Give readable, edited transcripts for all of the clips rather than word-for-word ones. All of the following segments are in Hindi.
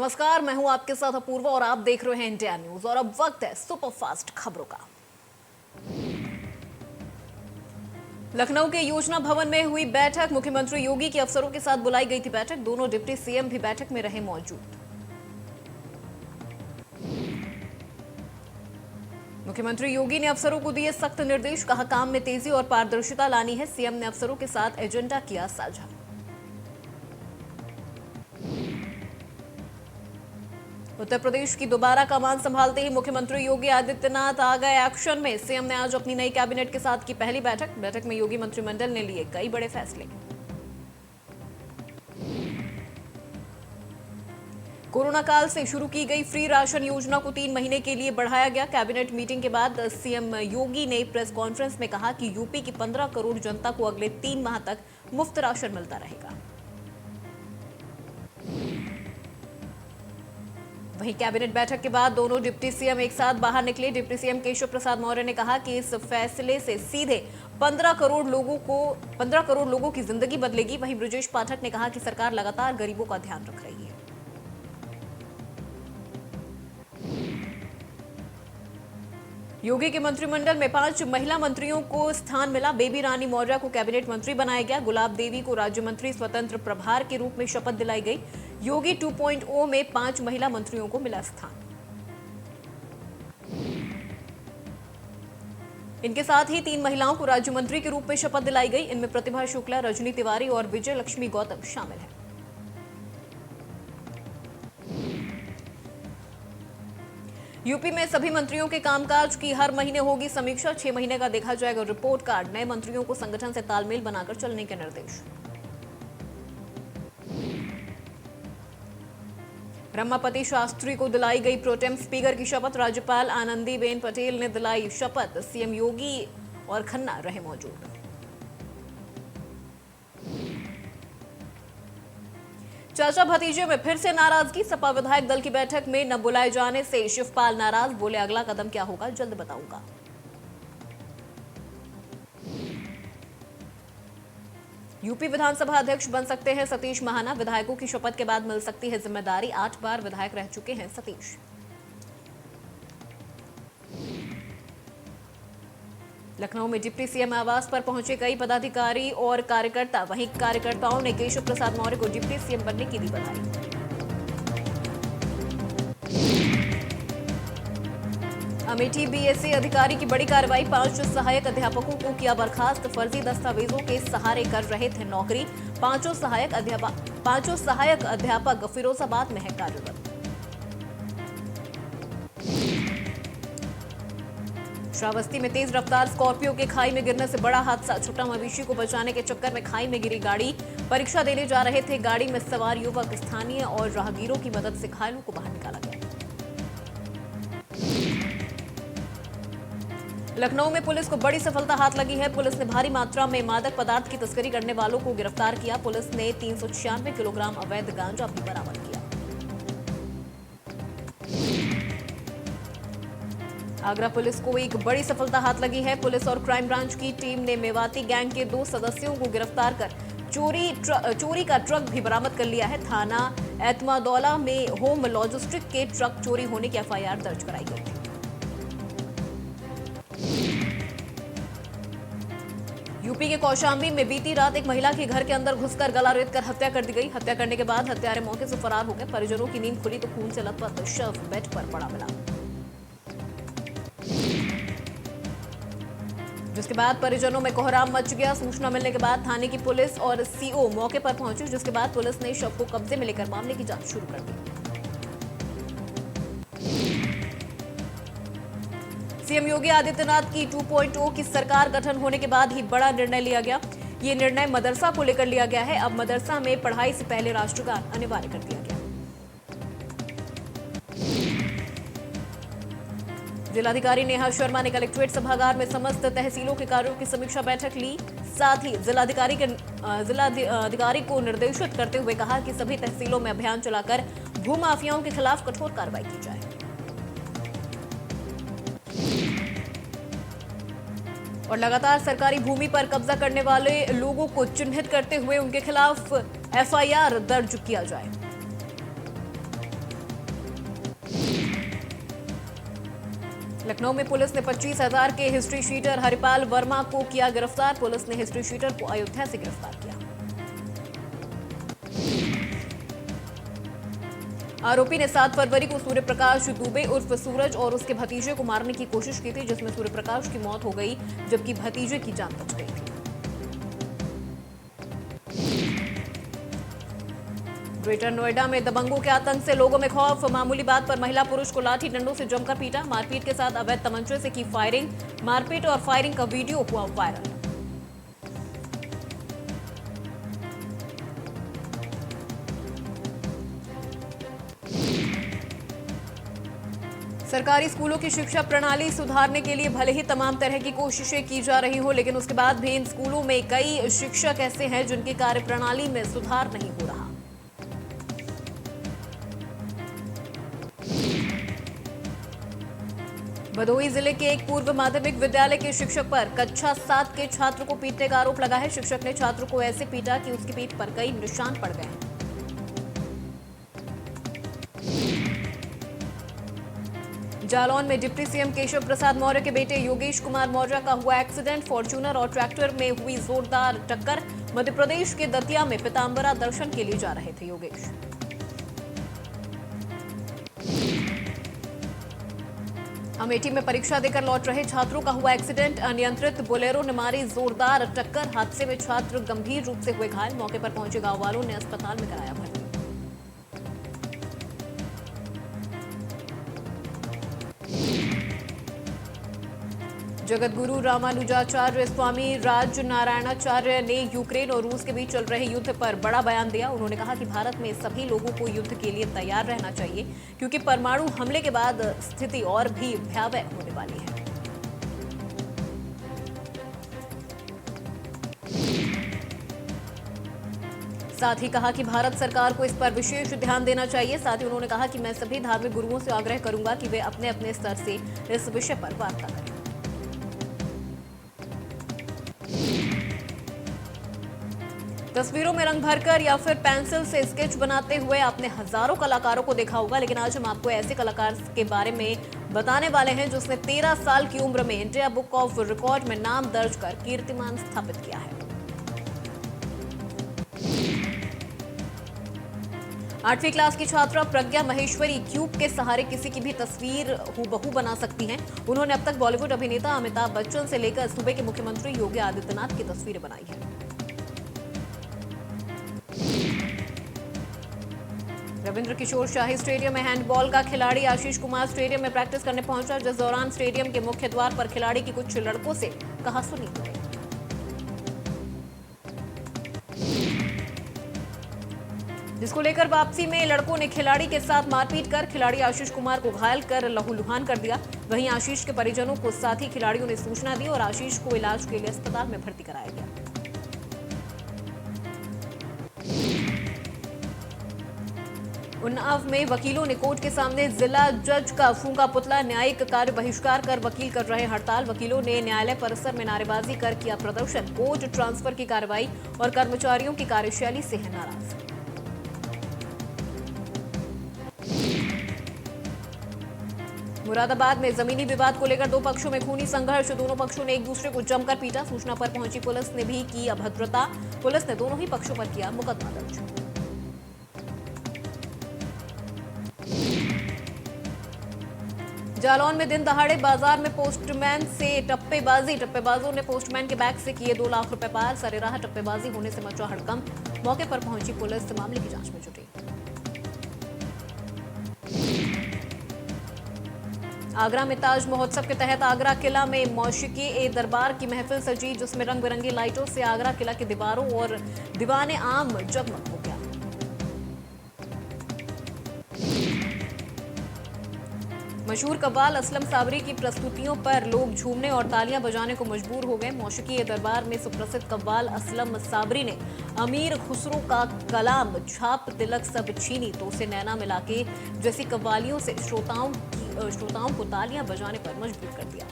नमस्कार, मैं हूं आपके साथ अपूर्वा और आप देख रहे हैं इंडिया न्यूज। और अब वक्त है सुपरफास्ट खबरों का। लखनऊ के योजना भवन में हुई बैठक। मुख्यमंत्री योगी के अफसरों के साथ बुलाई गई थी बैठक। दोनों डिप्टी सीएम भी बैठक में रहे मौजूद। मुख्यमंत्री योगी ने अफसरों को दिए सख्त निर्देश, कहा काम में तेजी और पारदर्शिता लानी है। सीएम ने अफसरों के साथ एजेंडा किया साझा। उत्तर प्रदेश की दोबारा कमान संभालते ही मुख्यमंत्री योगी आदित्यनाथ आ गए एक्शन में। सीएम ने आज अपनी नई कैबिनेट के साथ की पहली बैठक में योगी मंत्रिमंडल ने लिए कई बड़े फैसले। कोरोना काल से शुरू की गई फ्री राशन योजना को 3 महीने के लिए बढ़ाया गया। कैबिनेट मीटिंग के बाद सीएम योगी ने प्रेस कॉन्फ्रेंस में कहा कि यूपी की 15 करोड़ जनता को अगले 3 माह तक मुफ्त राशन मिलता रहेगा। वहीं कैबिनेट बैठक के बाद दोनों डिप्टी सीएम एक साथ बाहर निकले। डिप्टी सीएम केशव प्रसाद मौर्य ने कहा कि इस फैसले से सीधे 15 करोड़ लोगों की जिंदगी बदलेगी। वहीं ब्रजेश पाठक ने कहा कि सरकार लगातार गरीबों का ध्यान रख रही है। योगी के मंत्रिमंडल में 5 महिला मंत्रियों को स्थान मिला। बेबी रानी मौर्य को कैबिनेट मंत्री बनाया गया। गुलाब देवी को राज्य मंत्री स्वतंत्र प्रभार के रूप में शपथ दिलाई गई। योगी 2.0 में 5 महिला मंत्रियों को मिला स्थान। इनके साथ ही 3 महिलाओं को राज्य मंत्री के रूप में शपथ दिलाई गई। इनमें प्रतिभा शुक्ला, रजनी तिवारी और विजय लक्ष्मी गौतम शामिल हैं। यूपी में सभी मंत्रियों के कामकाज की हर महीने होगी समीक्षा। 6 महीने का देखा जाएगा रिपोर्ट कार्ड। नए मंत्रियों को संगठन से तालमेल बनाकर चलने के निर्देश। रमापति शास्त्री को दिलाई गई प्रोटेम स्पीकर की शपथ। राज्यपाल आनंदीबेन पटेल ने दिलाई शपथ। सीएम योगी और खन्ना रहे मौजूद। चाचा भतीजे में फिर से नाराजगी। सपा विधायक दल की बैठक में न बुलाए जाने से शिवपाल नाराज। बोले अगला कदम क्या होगा जल्द बताऊंगा। यूपी विधानसभा अध्यक्ष बन सकते हैं सतीश महाना। विधायकों की शपथ के बाद मिल सकती है जिम्मेदारी। 8 बार विधायक रह चुके हैं सतीश। लखनऊ में डिप्टी सीएम आवास पर पहुंचे कई पदाधिकारी और कार्यकर्ता। वहीं कार्यकर्ताओं ने केशव प्रसाद मौर्य को डिप्टी सीएम बनने की दी बधाई। अमेठी बीएससी अधिकारी की बड़ी कार्रवाई। 5 सहायक अध्यापकों को किया बर्खास्त। फर्जी दस्तावेजों के सहारे कर रहे थे नौकरी। 5 सहायक अध्यापक फिरोजाबाद में है कार्यरत। श्रावस्ती में तेज रफ्तार स्कॉर्पियो के खाई में गिरने से बड़ा हादसा। छुट्टा मवेशी को बचाने के चक्कर में खाई में गिरी गाड़ी। परीक्षा देने जा रहे थे गाड़ी में सवार युवक। स्थानीय और राहगीरों की मदद से घायलों को बाहर निकाला गया। लखनऊ में पुलिस को बड़ी सफलता हाथ लगी है। पुलिस ने भारी मात्रा में मादक पदार्थ की तस्करी करने वालों को गिरफ्तार किया। पुलिस ने 396 किलोग्राम अवैध गांजा भी बरामद किया। आगरा पुलिस को एक बड़ी सफलता हाथ लगी है। पुलिस और क्राइम ब्रांच की टीम ने मेवाती गैंग के 2 सदस्यों को गिरफ्तार कर चोरी का ट्रक भी बरामद कर लिया है। थाना एतमादौला में होम लॉजिस्टिक के ट्रक चोरी होने की एफआईआर दर्ज कराई गई थी। यूपी के कौशाम्बी में बीती रात एक महिला के घर के अंदर घुसकर गला रेत कर हत्या कर दी गई। हत्या करने के बाद हत्यारे मौके से फरार हो गए। परिजनों की नींद खुली तो खून से लथपथ शव बेड पर पड़ा मिला, जिसके बाद परिजनों में कोहराम मच गया। सूचना मिलने के बाद थाने की पुलिस और सीओ मौके पर पहुंची, जिसके बाद पुलिस ने शव को कब्जे में लेकर मामले की जांच शुरू कर दी। सीएम योगी आदित्यनाथ की 2.0 की सरकार गठन होने के बाद ही बड़ा निर्णय लिया गया। ये निर्णय मदरसा को लेकर लिया गया है। अब मदरसा में पढ़ाई से पहले राष्ट्रगान अनिवार्य कर दिया गया। जिलाधिकारी नेहा शर्मा ने कलेक्ट्रेट सभागार में समस्त तहसीलों के कार्यों की समीक्षा बैठक ली। साथ ही जिलाधिकारी को निर्देशित करते हुए कहा कि सभी तहसीलों में अभियान चलाकर भूमाफियाओं के खिलाफ कठोर कार्रवाई की जाए। और लगातार सरकारी भूमि पर कब्जा करने वाले लोगों को चिन्हित करते हुए उनके खिलाफ एफआईआर दर्ज किया जाए। लखनऊ में पुलिस ने 25,000 के हिस्ट्री शीटर हरिपाल वर्मा को किया गिरफ्तार। पुलिस ने हिस्ट्री शीटर को अयोध्या से गिरफ्तार किया। आरोपी ने 7 फरवरी को सूर्य प्रकाश दुबे उर्फ सूरज और उसके भतीजे को मारने की कोशिश की थी, जिसमें सूर्य प्रकाश की मौत हो गई जबकि भतीजे की जान बच गई थी। ग्रेटर नोएडा में दबंगों के आतंक से लोगों में खौफ। मामूली बात पर महिला पुरुष को लाठी डंडों से जमकर पीटा। मारपीट के साथ अवैध तमंचे से की फायरिंग। मारपीट और फायरिंग का वीडियो हुआ वायरल। सरकारी स्कूलों की शिक्षा प्रणाली सुधारने के लिए भले ही तमाम तरह की कोशिशें की जा रही हो, लेकिन उसके बाद भी इन स्कूलों में कई शिक्षक ऐसे हैं जिनकी कार्यप्रणाली में सुधार नहीं हो रहा। भदोही जिले के एक पूर्व माध्यमिक विद्यालय के शिक्षक पर कक्षा 7 के छात्र को पीटने का आरोप लगा है। शिक्षक ने छात्र को ऐसे पीटा कि उसकी पीठ पर कई निशान पड़ गए हैं। जालौन में डिप्टी सीएम केशव प्रसाद मौर्य के बेटे योगेश कुमार मौर्य का हुआ एक्सीडेंट। फॉर्च्यूनर और ट्रैक्टर में हुई जोरदार टक्कर। मध्य प्रदेश के दतिया में पीताम्बरा दर्शन के लिए जा रहे थे योगेश। अमेठी में परीक्षा देकर लौट रहे छात्रों का हुआ एक्सीडेंट। अनियंत्रित बोलेरो ने मारी जोरदार टक्कर। हादसे में छात्र गंभीर रूप से हुए घायल। मौके पर पहुंचे गांव वालों ने अस्पताल में कराया भर्ती। जगतगुरु रामानुजाचार्य स्वामी राज नारायणाचार्य ने यूक्रेन और रूस के बीच चल रहे युद्ध पर बड़ा बयान दिया। उन्होंने कहा कि भारत में सभी लोगों को युद्ध के लिए तैयार रहना चाहिए, क्योंकि परमाणु हमले के बाद स्थिति और भी भयावह होने वाली है। साथ ही कहा कि भारत सरकार को इस पर विशेष ध्यान देना चाहिए। साथ ही उन्होंने कहा कि मैं सभी धार्मिक गुरुओं से आग्रह करूंगा कि वे अपने अपने स्तर से इस विषय पर वार्ता करें। तस्वीरों में रंग भरकर या फिर पेंसिल से स्केच बनाते हुए आपने हजारों कलाकारों को देखा होगा, लेकिन आज हम आपको ऐसे कलाकार के बारे में बताने वाले हैं जिसने 13 साल की उम्र में इंडिया बुक ऑफ रिकॉर्ड में नाम दर्ज कर कीर्तिमान स्थापित किया है। 8वीं क्लास की छात्रा प्रज्ञा महेश्वरी क्यूब के सहारे किसी की भी तस्वीर हूबहू बना सकती हैं। उन्होंने अब तक बॉलीवुड अभिनेता अमिताभ बच्चन से लेकर सूबे के मुख्यमंत्री योगी आदित्यनाथ की तस्वीरें बनाई हैं। रविंद्र किशोर शाही स्टेडियम में हैंडबॉल का खिलाड़ी आशीष कुमार स्टेडियम में प्रैक्टिस करने पहुंचा, जिस दौरान स्टेडियम के मुख्य द्वार पर खिलाड़ी की कुछ लड़कों से कहासुनी हो गई। जिसको लेकर वापसी में लड़कों ने खिलाड़ी के साथ मारपीट कर खिलाड़ी आशीष कुमार को घायल कर लहूलुहान कर दिया। वहीं आशीष के परिजनों को साथी खिलाड़ियों ने सूचना दी और आशीष को इलाज के लिए अस्पताल में भर्ती कराया गया। उन्नाव में वकीलों ने कोर्ट के सामने जिला जज का फूंका पुतला। न्यायिक कार्य बहिष्कार कर वकील कर रहे हड़ताल। वकीलों ने न्यायालय परिसर में नारेबाजी कर किया प्रदर्शन। कोर्ट ट्रांसफर की कार्रवाई और कर्मचारियों की कार्यशैली से है नाराज। मुरादाबाद में जमीनी विवाद को लेकर दो पक्षों में खूनी संघर्ष। दोनों पक्षों ने एक दूसरे को जमकर पीटा। सूचना पर पहुंची पुलिस ने भी की अभद्रता। पुलिस ने दोनों ही पक्षों पर किया मुकदमा दर्ज। जालौन में दिन दहाड़े बाजार में पोस्टमैन से टप्पेबाजी। टप्पेबाजों ने पोस्टमैन के बैग से किए 2 लाख रुपए पार। सरेराह टप्पेबाजी होने से मचा हड़कंप। मौके पर पहुंची पुलिस मामले की जांच में जुटी। आगरा में ताज महोत्सव के तहत आगरा किला में मौसीकी ए दरबार की महफिल सजी, जिसमें रंग बिरंगी लाइटों से आगरा किला की दीवारों और दीवाने आम जगमग हो गया। मशहूर कव्वाल असलम साबरी की प्रस्तुतियों पर लोग झूमने और तालियां बजाने को मजबूर हो गए। मौसीकी ए दरबार में सुप्रसिद्ध कव्वाल असलम साबरी ने अमीर खुसरो का कलाम छाप तिलक सब छीनी तो उसे नैना मिलाके जैसी कव्वालियों से श्रोताओं को तालियां बजाने पर मजबूर कर दिया।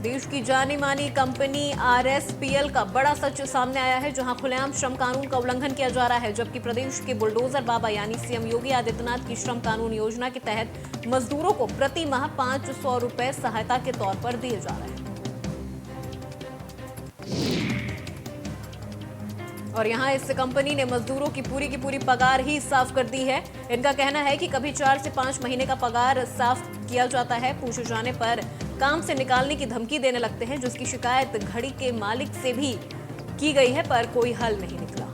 देश की जानी मानी कंपनी आरएसपीएल का बड़ा सच सामने आया है, जहां खुलेआम श्रम कानून का उल्लंघन किया जा रहा है, जबकि प्रदेश के बुलडोजर बाबा यानी सीएम योगी आदित्यनाथ की श्रम कानून योजना के तहत मजदूरों को प्रति माह 500 रुपए सहायता के तौर पर दिए जा रहे हैं। और यहां इस कंपनी ने मजदूरों की पूरी पगार ही साफ कर दी है। इनका कहना है कि कभी 4 से 5 महीने का पगार साफ किया जाता है, पूछे जाने पर काम से निकालने की धमकी देने लगते हैं, जिसकी शिकायत घड़ी के मालिक से भी की गई है, पर कोई हल नहीं निकला।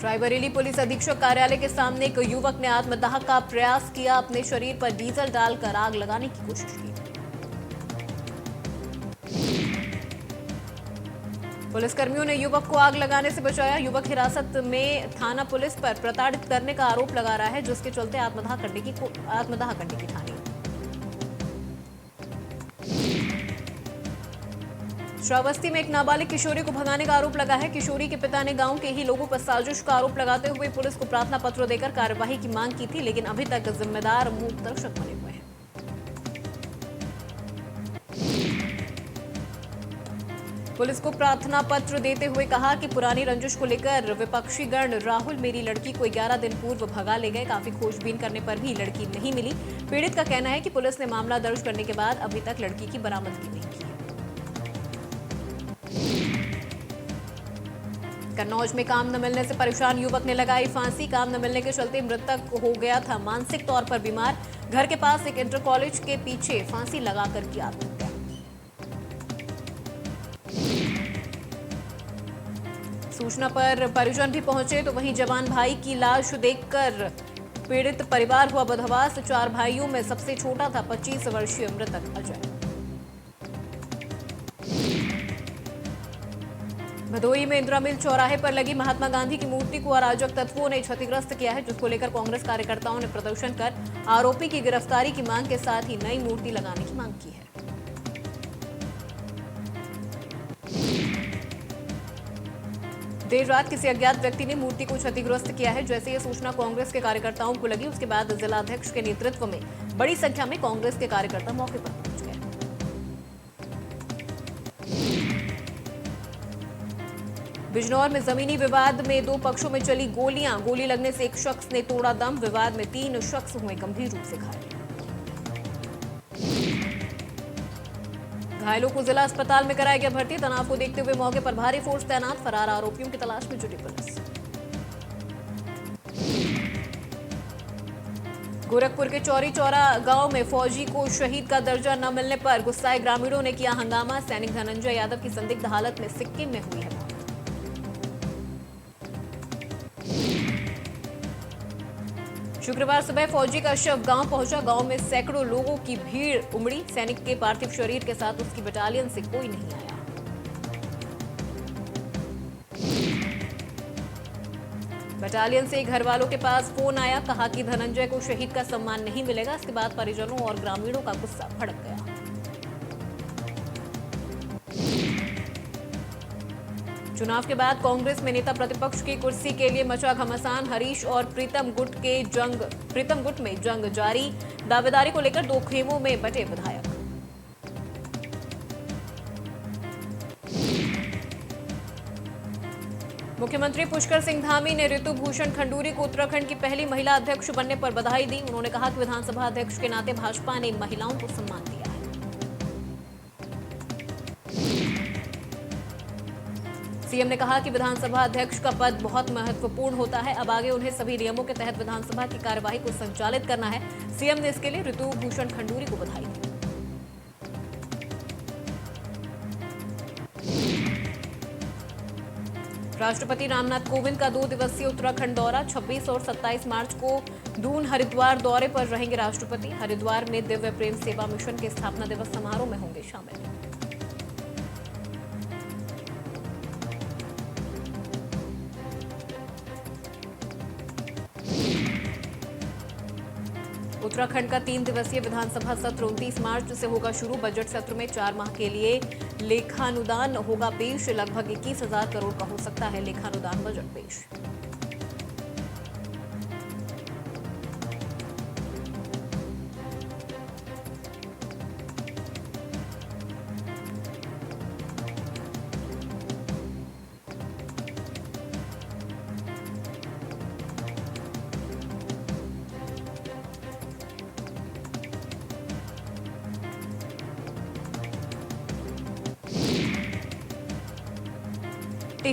रायबरेली पुलिस अधीक्षक कार्यालय के सामने एक युवक ने आत्मदाह का प्रयास किया, अपने शरीर पर डीजल डालकर आग लगाने की कोशिश की। पुलिसकर्मियों ने युवक को आग लगाने से बचाया। युवक हिरासत में थाना पुलिस पर प्रताड़ित करने का आरोप लगा रहा है, जिसके चलते आत्मदाह करने की ठानी। श्रावस्ती में एक नाबालिग किशोरी को भगाने का आरोप लगा है। किशोरी के पिता ने गांव के ही लोगों पर साजिश का आरोप लगाते हुए पुलिस को प्रार्थना पत्र देकर कार्यवाही की मांग की थी, लेकिन अभी तक जिम्मेदार मूक दर्शक बने हुए हैं। पुलिस को प्रार्थना पत्र देते हुए कहा कि पुरानी रंजिश को लेकर विपक्षी गण राहुल मेरी लड़की को 11 दिन पूर्व भगा ले गए। काफी खोजबीन करने पर भी लड़की नहीं मिली। पीड़ित का कहना है कि पुलिस ने मामला दर्ज करने के बाद अभी तक लड़की की बरामदगी नहीं की है। कन्नौज में काम न मिलने से परेशान युवक ने लगाई फांसी। काम न मिलने के चलते मृतक हो गया था मानसिक तौर पर बीमार। घर के पास एक इंटर कॉलेज के पीछे फांसी लगाकर की आत्महत्या। सूचना पर परिजन भी पहुंचे तो वहीं जवान भाई की लाश देखकर पीड़ित परिवार हुआ बदहवास। 4 भाइयों में सबसे छोटा था 25 वर्षीय मृतक अजय। भदोही में इंदिरा मिल चौराहे पर लगी महात्मा गांधी की मूर्ति को अराजक तत्वों ने क्षतिग्रस्त किया है, जिसको लेकर कांग्रेस कार्यकर्ताओं ने प्रदर्शन कर आरोपी की गिरफ्तारी की मांग के साथ ही नई मूर्ति लगाने की मांग की है। देर रात किसी अज्ञात व्यक्ति ने मूर्ति को क्षतिग्रस्त किया है। जैसे ये सूचना कांग्रेस के कार्यकर्ताओं को लगी, उसके बाद जिलाध्यक्ष के नेतृत्व में बड़ी संख्या में कांग्रेस के कार्यकर्ता मौके पर पहुंच गए। बिजनौर में जमीनी विवाद में 2 पक्षों में चली गोलियां। गोली लगने से एक शख्स ने तोड़ा दम। विवाद में 3 शख्स हुए गंभीर रूप से घायल। घायलों को जिला अस्पताल में कराया गया भर्ती। तनाव को देखते हुए मौके पर भारी फोर्स तैनात। फरार आरोपियों की तलाश में जुटी पुलिस। गोरखपुर के चौरी चौरा गांव में फौजी को शहीद का दर्जा न मिलने पर गुस्साए ग्रामीणों ने किया हंगामा। सैनिक धनंजय यादव की संदिग्ध हालत में सिक्किम में हुई है मौत। शुक्रवार सुबह फौजी का शव गांव पहुंचा। गांव में सैकड़ों लोगों की भीड़ उमड़ी। सैनिक के पार्थिव शरीर के साथ उसकी बटालियन से कोई नहीं आया। बटालियन से घर वालों के पास फोन आया, कहा कि धनंजय को शहीद का सम्मान नहीं मिलेगा। इसके बाद परिजनों और ग्रामीणों का गुस्सा भड़क गया। चुनाव के बाद कांग्रेस में नेता प्रतिपक्ष की कुर्सी के लिए मचा घमासान। हरीश और प्रीतम गुट में जंग जारी। दावेदारी को लेकर 2 खेमों में बंटे विधायक। मुख्यमंत्री पुष्कर सिंह धामी ने ऋतु भूषण खंडूरी को उत्तराखंड की पहली महिला अध्यक्ष बनने पर बधाई दी। उन्होंने कहा कि विधानसभा अध्यक्ष के नाते भाजपा ने महिलाओं को सम्मान दिया है। सीएम ने कहा कि विधानसभा अध्यक्ष का पद बहुत महत्वपूर्ण होता है। अब आगे उन्हें सभी नियमों के तहत विधानसभा की कार्यवाही को संचालित करना है। सीएम ने इसके लिए ऋतु भूषण खंडूरी को बधाई दी। राष्ट्रपति रामनाथ कोविंद का 2 दिवसीय उत्तराखंड दौरा। 26 और 27 मार्च को दून हरिद्वार दौरे पर रहेंगे राष्ट्रपति। हरिद्वार में दिव्य प्रेम सेवा मिशन के स्थापना दिवस समारोह में होंगे शामिल। उत्तराखंड का 3 दिवसीय विधानसभा सत्र 29 मार्च से होगा शुरू। बजट सत्र में 4 माह के लिए लेखानुदान होगा पेश। लगभग 21,000 करोड़ का हो सकता है लेखानुदान बजट पेश।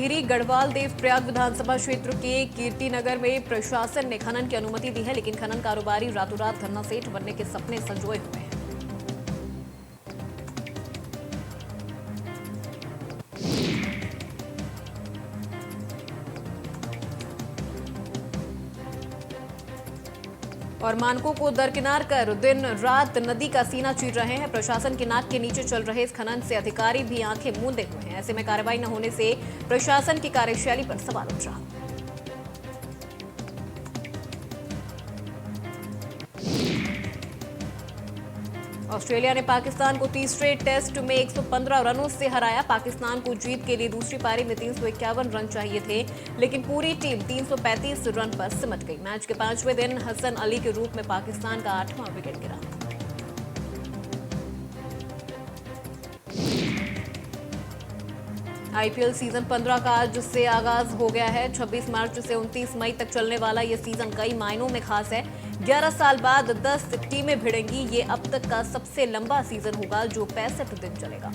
टिहरी गढ़वाल देव प्रयाग विधानसभा क्षेत्र के कीर्तिनगर में प्रशासन ने खनन की अनुमति दी है, लेकिन खनन कारोबारी रातों रात धन्ना सेठ बनने के सपने संजोए हुए हैं। और मानकों को दरकिनार कर दिन रात नदी का सीना चीर रहे हैं। प्रशासन की नाक के नीचे चल रहे इस खनन से अधिकारी भी आंखें मूंदे हुए हैं। ऐसे में कार्रवाई न होने से प्रशासन की कार्यशैली पर सवाल उठ रहा। ऑस्ट्रेलिया ने पाकिस्तान को तीसरे टेस्ट में 115 रनों से हराया। पाकिस्तान को जीत के लिए दूसरी पारी में 351 रन चाहिए थे, लेकिन पूरी टीम 335 रन पर सिमट गई। मैच के 5वें दिन हसन अली के रूप में पाकिस्तान का 8वां विकेट गिरा। आईपीएल सीजन 15 का आज से आगाज हो गया है। 26 मार्च से 29 मई तक चलने वाला ये सीजन कई मायनों में खास है। 11 साल बाद 10 टीमें भिड़ेंगी। ये अब तक का सबसे लंबा सीजन होगा, जो 65 दिन चलेगा।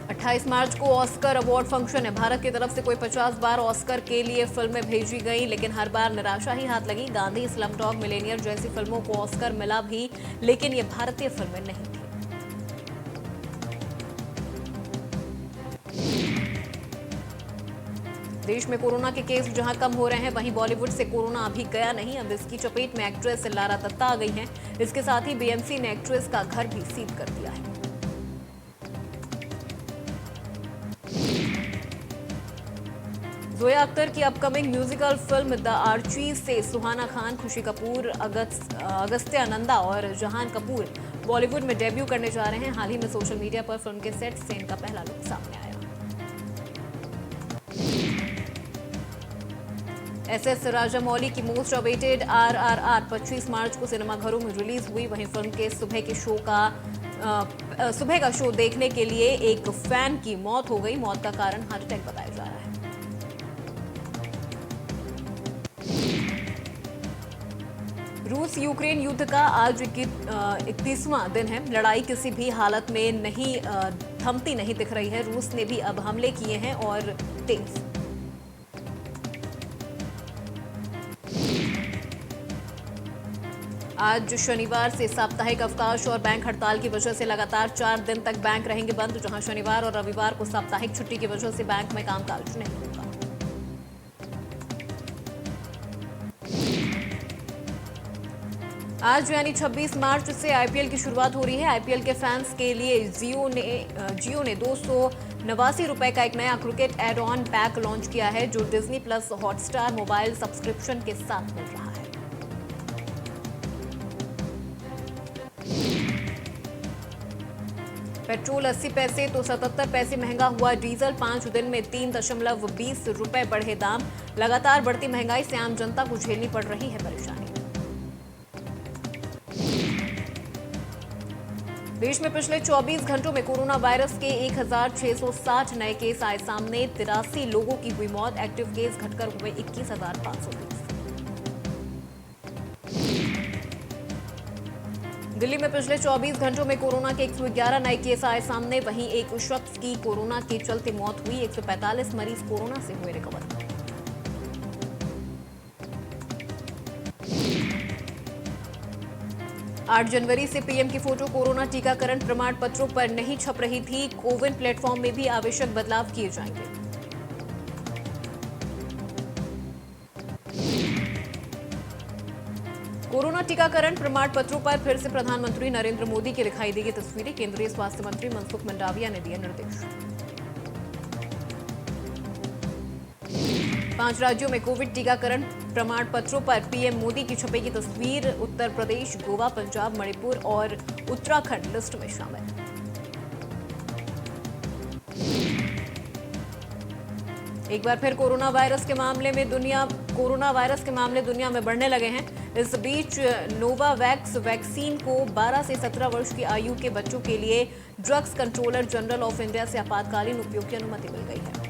अट्ठाईस मार्च को ऑस्कर अवार्ड फंक्शन है। भारत की तरफ से कोई 50 बार ऑस्कर के लिए फिल्में भेजी गई, लेकिन हर बार निराशा ही हाथ लगी। गांधी, स्लमडॉग मिलेनियर जैसी फिल्मों को ऑस्कर मिला भी, लेकिन ये भारतीय फिल्में नहीं थी। देश में कोरोना के केस जहां कम हो रहे हैं, वहीं बॉलीवुड से कोरोना अभी गया नहीं। अब इसकी चपेट में एक्ट्रेस लारा दत्ता आ गई हैं। इसके साथ ही बीएमसी ने एक्ट्रेस का घर भी सील कर दिया है। जोया अख्तर की upcoming musical film the Archie से सुहाना खान, खुशी कपूर, अगस्त्य नंदा और जहान कपूर बॉलीवुड में डेब्यू करने जा रहे हैं। हाल ही में सोशल मीडिया पर फिल्म के सेट से इनका पहला लुक सामने आया। एसएस राजामौली की मोस्ट अवेटेड आरआरआर 25 मार्च को सिनेमाघरों में रिलीज हुई। वहीं फिल्म के सुबह का शो देखने के लिए एक फैन की मौत हो गई। मौत का कारण हार्ट अटैक बताया जा रहा है। रूस यूक्रेन युद्ध का आज 31वां दिन है। लड़ाई किसी भी हालत में थमती नहीं दिख रही है। रूस ने भी अब हमले किए हैं और तेज। आज शनिवार से साप्ताहिक अवकाश और बैंक हड़ताल की वजह से लगातार 4 दिन तक बैंक रहेंगे बंद, जहां शनिवार और रविवार को साप्ताहिक छुट्टी की वजह से बैंक में कामकाज नहीं होगा। आज यानी 26 मार्च से आईपीएल की शुरुआत हो रही है। आईपीएल के फैंस के लिए जियो ने 289 रुपए का एक नया cricket add on pack launch किया है, जो Disney plus Hotstar mobile subscription के साथ मिल रहा है। पेट्रोल 80 पैसे तो 77 पैसे महंगा हुआ। डीजल 5 दिन में 3.20 रुपए बढ़े दाम। लगातार बढ़ती महंगाई से आम जनता को झेलनी पड़ रही है परेशानी। देश में पिछले 24 घंटों में कोरोना वायरस के 1660 नए केस आए सामने। 83 लोगों की हुई मौत। एक्टिव केस घटकर हुए 21,520। दिल्ली में पिछले 24 घंटों में कोरोना के 111 नए केस आए सामने। वहीं एक शख्स की कोरोना के चलते मौत हुई। 145 मरीज कोरोना से हुए रिकवर। 8 जनवरी से पीएम की फोटो कोरोना टीकाकरण प्रमाण पत्रों पर नहीं छप रही थी। कोविन प्लेटफॉर्म में भी आवश्यक बदलाव किए जाएंगे। कोरोना टीकाकरण प्रमाण पत्रों पर फिर से प्रधानमंत्री नरेंद्र मोदी की दिखाई देगी तस्वीरें। केंद्रीय स्वास्थ्य मंत्री मनसुख मंडाविया ने दिए निर्देश। 5 राज्यों में कोविड टीकाकरण प्रमाण पत्रों पर पीएम मोदी की छपेगी तस्वीर। उत्तर प्रदेश, गोवा, पंजाब, मणिपुर और उत्तराखंड लिस्ट में शामिल। एक बार फिर कोरोना वायरस के मामले दुनिया में बढ़ने लगे हैं। इस बीच नोवावैक्स वैक्सीन को 12 से 17 वर्ष की आयु के बच्चों के लिए drugs controller general of India से आपातकालीन उपयोग की अनुमति मिल गई है।